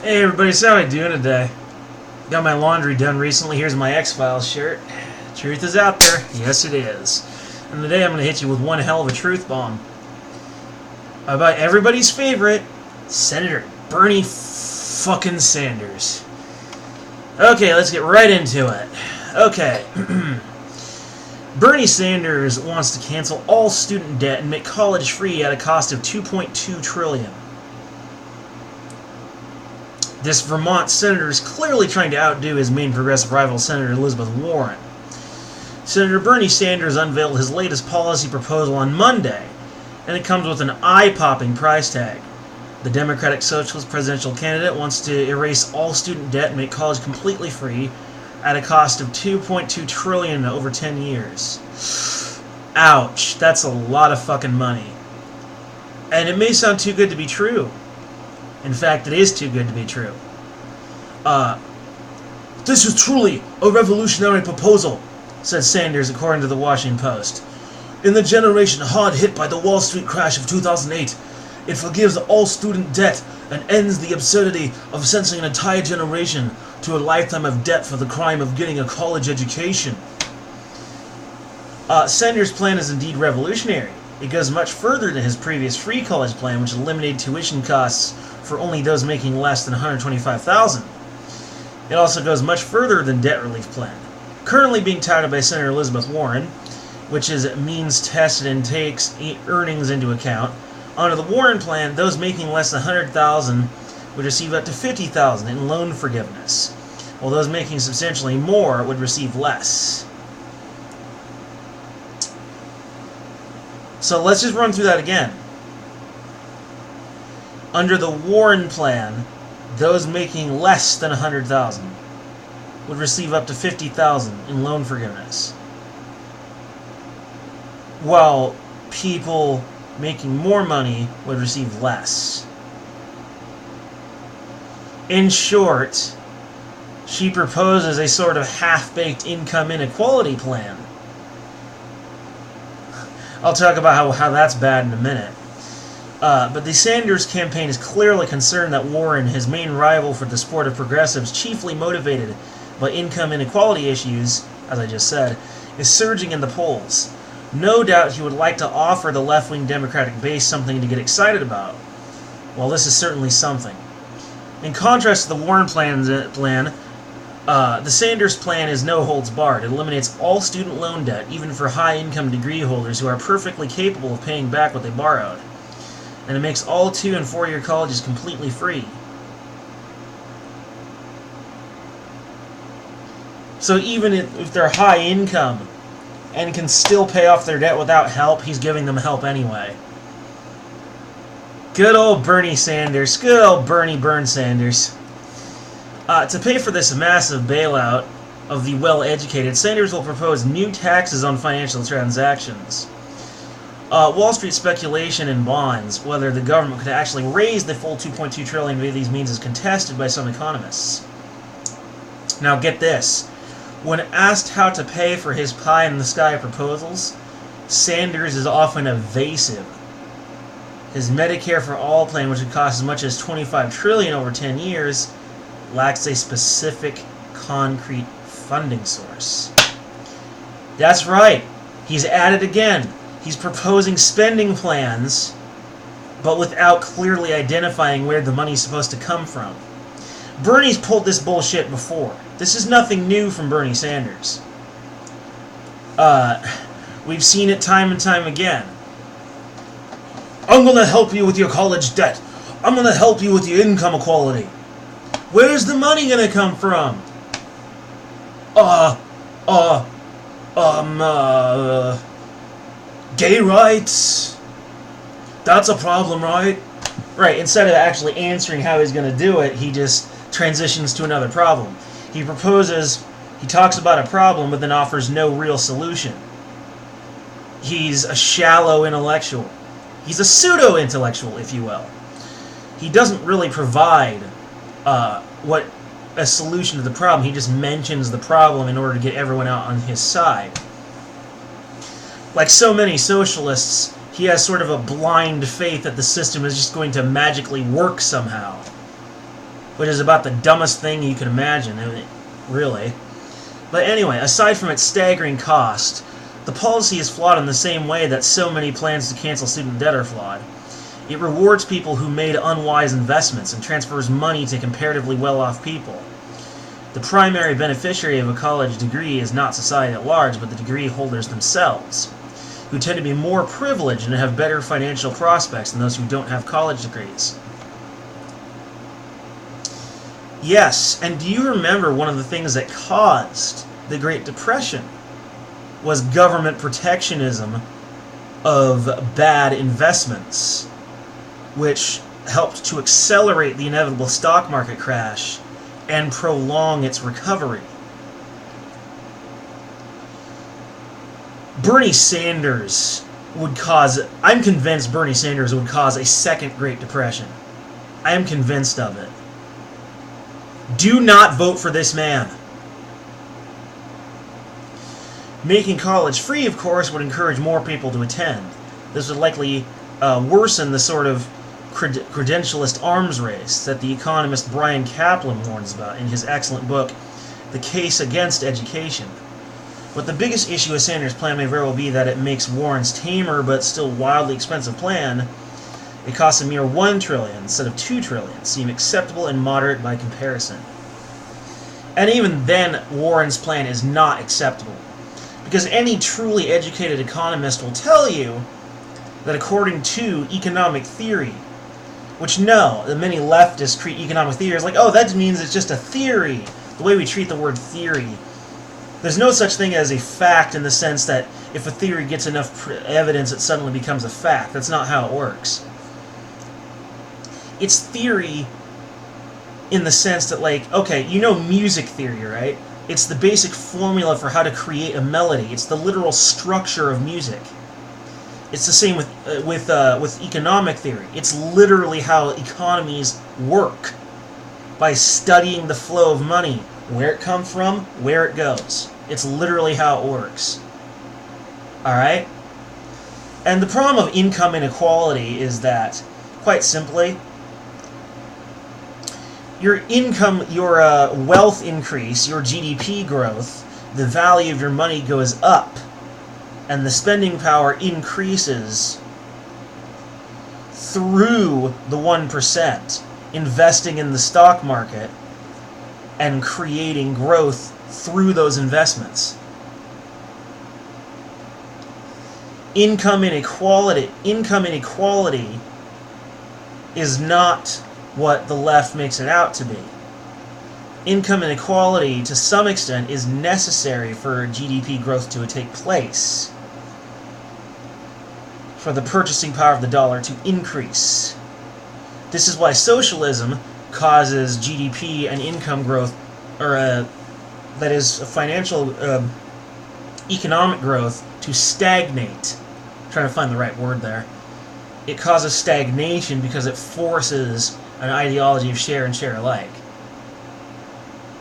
Hey everybody, so how are you doing today? Got my laundry done recently. Here's my X-Files shirt. Truth is out there. Yes, it is. And today I'm going to hit you with one hell of a truth bomb. About everybody's favorite, Senator Bernie fucking Sanders. Okay, let's get right into it. Okay. Bernie Sanders wants to cancel all student debt and make college free at a cost of $2.2 trillion. This Vermont senator is clearly trying to outdo his main progressive rival, Senator Elizabeth Warren. Senator Bernie Sanders unveiled his latest policy proposal on Monday, and it comes with an eye-popping price tag. The Democratic Socialist presidential candidate wants to erase all student debt and make college completely free at a cost of $2.2 trillion over 10 years. Ouch, that's a lot of fucking money. And it may sound too good to be true. In fact, it is too good to be true. This is truly a revolutionary proposal, said Sanders, according to the Washington Post. In the generation hard hit by the Wall Street crash of 2008, it forgives all student debt and ends the absurdity of sentencing an entire generation to a lifetime of debt for the crime of getting a college education. Sanders' plan is indeed revolutionary. It goes much further than his previous free college plan, which eliminated tuition costs for only those making less than $125,000. It also goes much further than debt relief plan, currently being touted by Senator Elizabeth Warren, which is means tested and takes earnings into account. Under the Warren plan, those making less than $100,000 would receive up to $50,000 in loan forgiveness, while those making substantially more would receive less. So let's just run through that again. Under the Warren plan, those making less than $100,000 would receive up to $50,000 in loan forgiveness, while people making more money would receive less. In short, she proposes a sort of half-baked income inequality plan. I'll talk about how that's bad in a minute. But the Sanders campaign is clearly concerned that Warren, his main rival for the support of progressives, chiefly motivated by income inequality issues, as I just said, is surging in the polls. No doubt he would like to offer the left-wing Democratic base something to get excited about. Well, this is certainly something. In contrast to the Warren plan, the Sanders plan is no holds barred. It eliminates all student loan debt, even for high-income degree holders who are perfectly capable of paying back what they borrowed. And it makes all 2- and 4-year colleges completely free. So even if they're high income and can still pay off their debt without help, he's giving them help anyway. Good old Bernie Sanders. Good old Bernie Burn Sanders. To pay for this massive bailout of the well-educated, Sanders will propose new taxes on financial transactions. Wall Street speculation in bonds, whether the government could actually raise the full $2.2 trillion via these means, is contested by some economists. Now get this. When asked how to pay for his pie-in-the-sky proposals, Sanders is often evasive. His Medicare for All plan, which would cost as much as $25 trillion over 10 years, lacks a specific, concrete funding source. That's right. He's at it again. He's proposing spending plans, but without clearly identifying where the money's supposed to come from. Bernie's pulled this bullshit before. This is nothing new from Bernie Sanders. We've seen it time and time again. I'm going to help you with your college debt. I'm going to help you with your income equality. Where's the money going to come from? Gay rights? That's a problem, right? Right, instead of actually answering how he's going to do it, he just transitions to another problem. He talks about a problem, but then offers no real solution. He's a shallow intellectual. He's a pseudo-intellectual, if you will. He doesn't really provide what a solution to the problem. He just mentions the problem in order to get everyone out on his side. Like so many socialists, he has sort of a blind faith that the system is just going to magically work somehow. which is about the dumbest thing you can imagine, really. But anyway, aside from its staggering cost, the policy is flawed in the same way that so many plans to cancel student debt are flawed. It rewards people who made unwise investments and transfers money to comparatively well-off people. The primary beneficiary of a college degree is not society at large, but the degree holders themselves, who tend to be more privileged and have better financial prospects than those who don't have college degrees. Yes, and do you remember one of the things that caused the Great Depression was government protectionism of bad investments, which helped to accelerate the inevitable stock market crash and prolong its recovery. Bernie Sanders would cause, I'm convinced Bernie Sanders would cause a second Great Depression. I am convinced of it. Do not vote for this man. Making college free, of course, would encourage more people to attend. This would likely worsen the sort of credentialist arms race that the economist Brian Kaplan warns about in his excellent book, The Case Against Education. But the biggest issue with Sanders' plan may very well be that it makes Warren's tamer but still wildly expensive plan, it costs a mere $1 trillion instead of $2 trillion, seem acceptable and moderate by comparison. And even then, Warren's plan is not acceptable, because any truly educated economist will tell you that according to economic theory, which no, the many leftists treat economic theory as like, oh, that means it's just a theory, the way we treat the word theory. There's no such thing as a fact in the sense that if a theory gets enough evidence, it suddenly becomes a fact. That's not how it works. It's theory in the sense that, like, okay, you know music theory, right? It's the basic formula for how to create a melody. It's the literal structure of music. It's the same with economic theory. It's literally how economies work, by studying the flow of money, where it comes from, where it goes. It's literally how it works. Alright? And the problem of income inequality is that, quite simply, your income, your wealth increase, your GDP growth, the value of your money goes up, and the spending power increases through the 1%, investing in the stock market and creating growth through those investments. Income inequality is not what the left makes it out to be. Income inequality, to some extent, is necessary for GDP growth to take place, for the purchasing power of the dollar to increase. This is why socialism causes GDP and income growth, or that is, financial, economic growth to stagnate. I'm trying to find the right word there. It causes stagnation because it forces an ideology of share and share alike,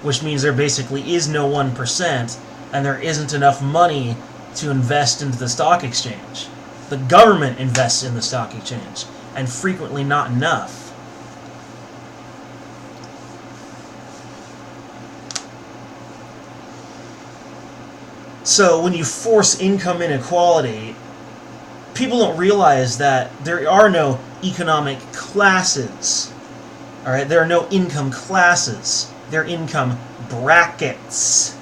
which means there basically is no 1%, and there isn't enough money to invest into the stock exchange. The government invests in the stock exchange, and frequently not enough. So when you force income inequality, people don't realize that there are no economic classes. Alright, there are no income classes. There are income brackets.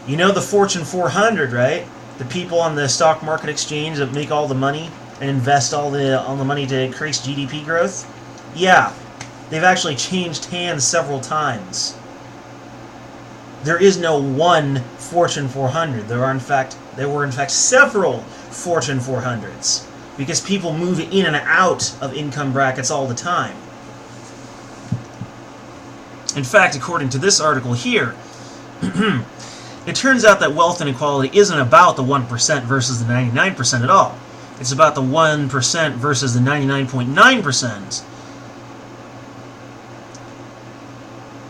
You know the Fortune 400, right? The people on the stock market exchange that make all the money and invest all the money to increase GDP growth? Yeah, they've actually changed hands several times. There is no one Fortune 400. There were in fact several Fortune 400s, because people move in and out of income brackets all the time. In fact, according to this article here, it turns out that wealth inequality isn't about the 1% versus the 99% at all. It's about the 1% versus the 99.9%.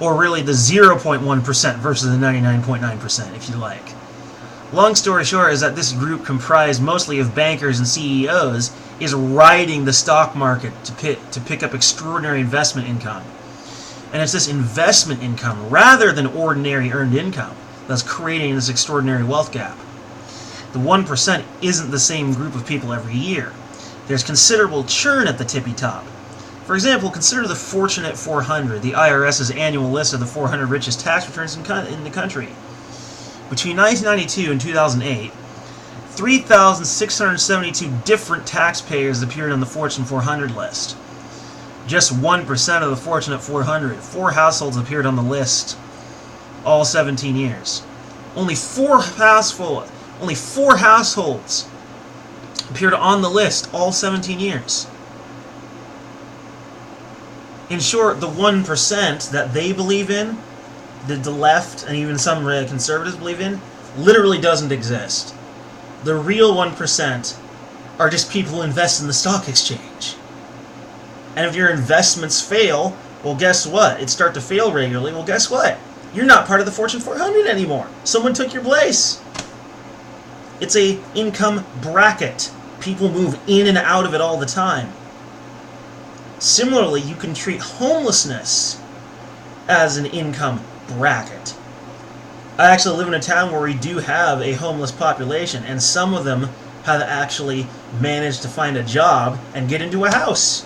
Or really the 0.1% versus the 99.9%, if you like. Long story short is that this group, comprised mostly of bankers and CEOs, is riding the stock market to pick up extraordinary investment income. And it's this investment income rather than ordinary earned income that's creating this extraordinary wealth gap. The 1% isn't the same group of people every year. There's considerable churn at the tippy top. For example, consider the Fortunate 400, the IRS's annual list of the 400 richest tax returns in the country. Between 1992 and 2008, 3,672 different taxpayers appeared on the Fortune 400 list. Just 1% of the Fortunate 400. 4 households appeared on the list all 17 years. Only four households appeared on the list all 17 years. In short, the 1% that they believe in, that the left and even some conservatives believe in, literally doesn't exist. The real 1% are just people who invest in the stock exchange. And if your investments fail, well, guess what? It start to fail regularly. Well, guess what? You're not part of the Fortune 400 anymore. Someone took your place. It's a income bracket. People move in and out of it all the time. Similarly, you can treat homelessness as an income bracket. I actually live in a town where we do have a homeless population, and some of them have actually managed to find a job and get into a house.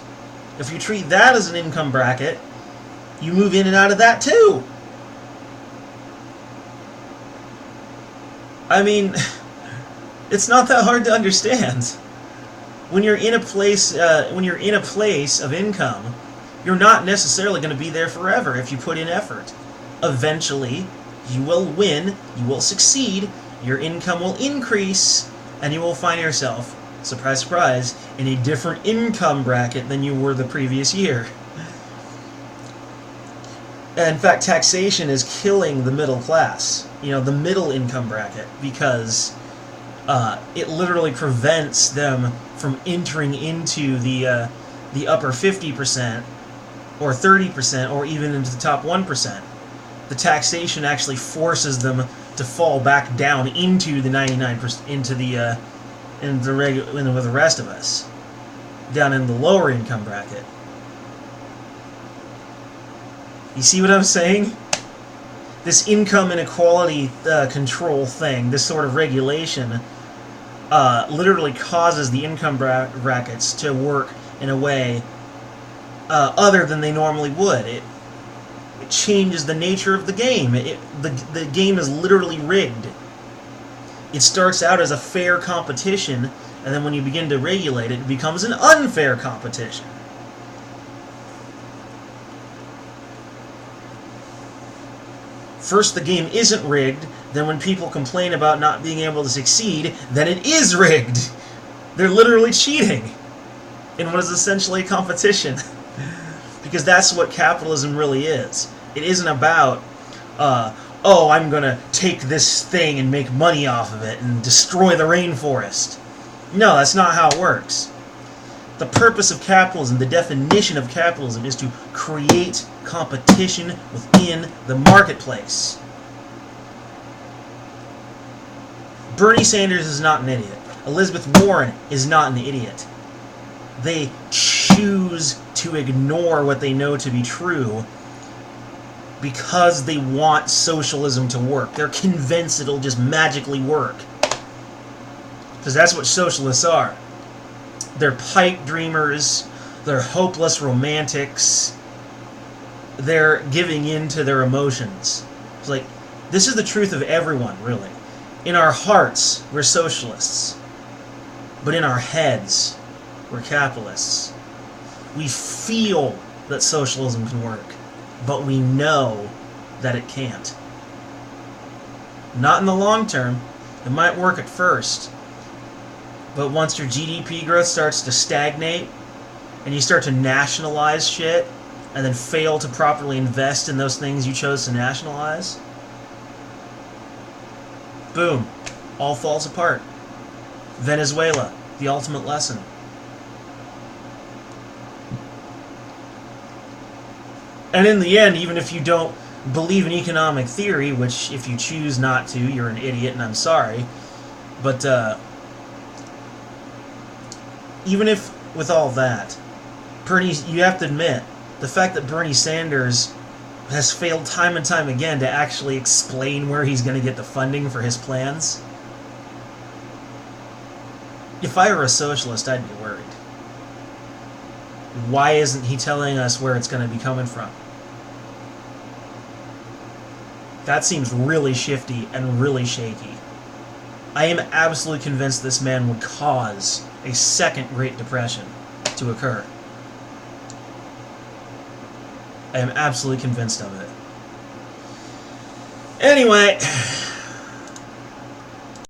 If you treat that as an income bracket, you move in and out of that too. I mean, it's not that hard to understand. When you're in a place, of income, you're not necessarily going to be there forever if you put in effort. Eventually, you will win, you will succeed, your income will increase, and you will find yourself, surprise, surprise, in a different income bracket than you were the previous year. In fact, taxation is killing the middle class, the middle income bracket, because it literally prevents them from entering into the upper 50% or 30% or even into the top 1%. The taxation actually forces them to fall back down into the 99%, into with the rest of us, down in the lower income bracket. You see what I'm saying? This income inequality control thing, this sort of regulation, literally causes the income brackets to work in a way other than they normally would. It changes the nature of the game. The game is literally rigged. It starts out as a fair competition, and then when you begin to regulate it, it becomes an unfair competition. First, the game isn't rigged. Then when people complain about not being able to succeed, then it is rigged. They're literally cheating in what is essentially a competition. Because that's what capitalism really is. It isn't about, I'm going to take this thing and make money off of it and destroy the rainforest. No, that's not how it works. The purpose of capitalism, the definition of capitalism, is to create competition within the marketplace. Bernie Sanders is not an idiot. Elizabeth Warren is not an idiot. They choose to ignore what they know to be true because they want socialism to work. They're convinced it'll just magically work. Because that's what socialists are. They're pipe dreamers. They're hopeless romantics. They're giving in to their emotions. It's like, this is the truth of everyone, really. In our hearts, we're socialists. But in our heads, we're capitalists. We feel that socialism can work, but we know that it can't. Not in the long term. It might work at first. But once your GDP growth starts to stagnate, and you start to nationalize shit, and then fail to properly invest in those things you chose to nationalize, boom, all falls apart. Venezuela, the ultimate lesson. And in the end, even if you don't believe in economic theory, which if you choose not to, you're an idiot and I'm sorry, but even if with all that, you have to admit, the fact that Bernie Sanders has failed time and time again to actually explain where he's going to get the funding for his plans. If I were a socialist, I'd be worried. Why isn't he telling us where it's going to be coming from? That seems really shifty and really shaky. I am absolutely convinced this man would cause a second Great Depression to occur. I am absolutely convinced of it. Anyway,